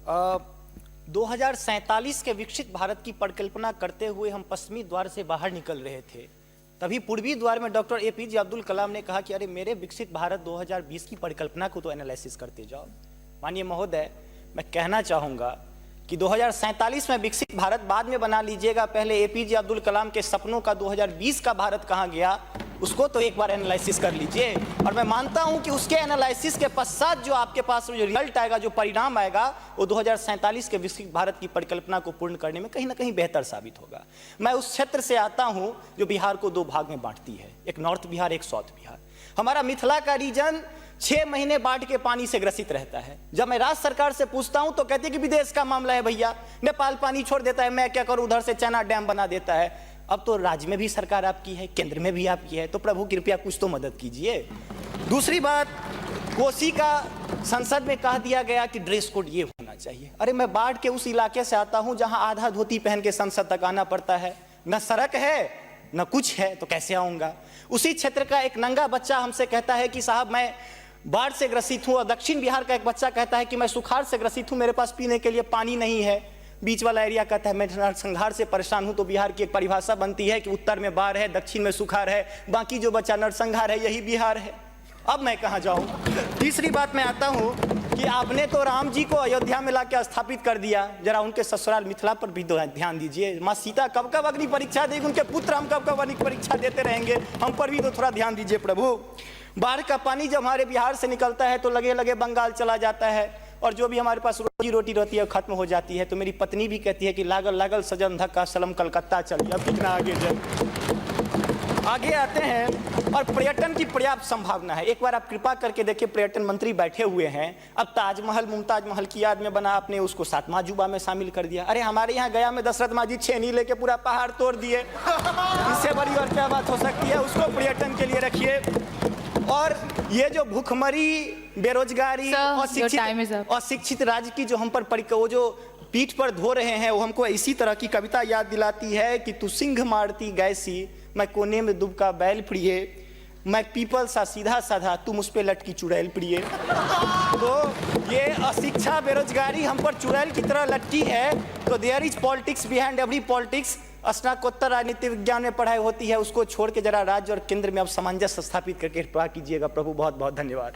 2047 के विकसित भारत की परिकल्पना करते हुए हम पश्चिमी द्वार से बाहर निकल रहे थे। तभी पूर्वी द्वार में डॉक्टर एपीजे अब्दुल कलाम ने कहा कि अरे मेरे विकसित भारत 2020 की परिकल्पना को तो एनालिसिस करते जाओ। माननीय महोदय, मैं कहना चाहूँगा कि 2047 में विकसित भारत बाद में बना लीजिएगा, पहले एपीजे अब्दुल कलाम के सपनों का 2020 का भारत कहाँ गया उसको तो एक बार एनालिसिस कर लीजिए। और मैं मानता हूं कि उसके एनालिसिस के पश्चात जो आपके पास जो रिजल्ट आएगा, जो परिणाम आएगा, वो 2047 के विकसित भारत की परिकल्पना को पूर्ण करने में कहीं ना कहीं बेहतर साबित होगा। मैं उस क्षेत्र से आता हूं जो बिहार को दो भाग में बांटती है, एक नॉर्थ बिहार, एक साउथ बिहार। हमारा मिथिला का रीजन 6 महीने बाढ़ के पानी से ग्रसित रहता है। जब मैं राज्य सरकार से पूछता हूं तो कहती है कि विदेश का मामला है भैया, नेपाल पानी छोड़ देता है, मैं क्या करूं, उधर से चना डैम बना देता है। अब तो राज्य में भी सरकार आपकी है, केंद्र में भी आपकी है, तो प्रभु कृपया कुछ तो मदद कीजिए। दूसरी बात, कोसी का संसद में कह दिया गया कि ड्रेस कोड ये होना चाहिए। अरे मैं बाढ़ के उस इलाके से आता हूं जहां आधा धोती पहन के संसद तक आना पड़ता है, न सड़क है न कुछ है, तो कैसे आऊंगा। उसी क्षेत्र का एक नंगा बच्चा हमसे कहता है कि साहब मैं बाढ़ से ग्रसित हूं, और दक्षिण बिहार का एक बच्चा कहता है कि मैं सुखाड़ से ग्रसित हूं, मेरे पास पीने के लिए पानी नहीं है। बीच वाला एरिया कहता है मैं नरसंहार से परेशान हूं। तो बिहार की एक परिभाषा बनती है कि उत्तर में बाढ़ है, दक्षिण में सुखाड़ है, बाकी जो बचा नरसंहार है, यही बिहार है। अब मैं कहां जाऊं। तीसरी बात मैं आता हूं कि आपने तो राम जी को अयोध्या में लाकर स्थापित कर दिया, जरा उनके ससुराल मिथिला पर भी ध्यान दीजिए। माँ सीता कब कब अग्नि परीक्षा देगी, उनके पुत्र हम कब कब अग्नि परीक्षा देते रहेंगे, हम पर भी तो थोड़ा ध्यान दीजिए प्रभु। बाढ़ का पानी जब हमारे बिहार से निकलता है तो लगे लगे बंगाल चला जाता है, और जो भी हमारे पास रोजी रोटी रहती है खत्म हो जाती है। तो मेरी पत्नी भी कहती है कि लागल लागल सजन धक्का सलम कलकत्ता चलिए, अब कितना आगे जाए। आगे आते हैं, और पर्यटन की पर्याप्त संभावना है। एक बार आप कृपा करके देखिए, पर्यटन मंत्री बैठे हुए हैं, अब ताजमहल मुमताज महल की याद में बना, आपने उसको 7वां अजूबा में शामिल कर दिया। अरे हमारे यहाँ गया में दशरथ मांझी छेनी लेके पूरा पहाड़ तोड़ दिए, इससे बड़ी और क्या बात हो सकती है। उसको पर्यटन के लिए रखिए। और ये जो भूखमरी, बेरोजगारी, अशिक्षित राज्य की जो हम पर वो जो पीठ पर धो रहे हैं, वो हमको इसी तरह की कविता याद दिलाती है कि तू सिंह मारती गैसी, मैं कोने में दुबका बैल प्रिय, मैं पीपल सा सीधा साधा, तुम उस पे लटकी चुड़ैल प्रिय। तो ये अशिक्षा, बेरोजगारी हम पर चुड़ैल की तरह लटकी है। तो there is politics behind every politics. स्नातकोत्तर राजनीति विज्ञान में पढ़ाई होती है, उसको छोड़ के जरा राज्य और केंद्र में अब सामंजस्य स्थापित करके कृपा कीजिएगा प्रभु। बहुत बहुत धन्यवाद।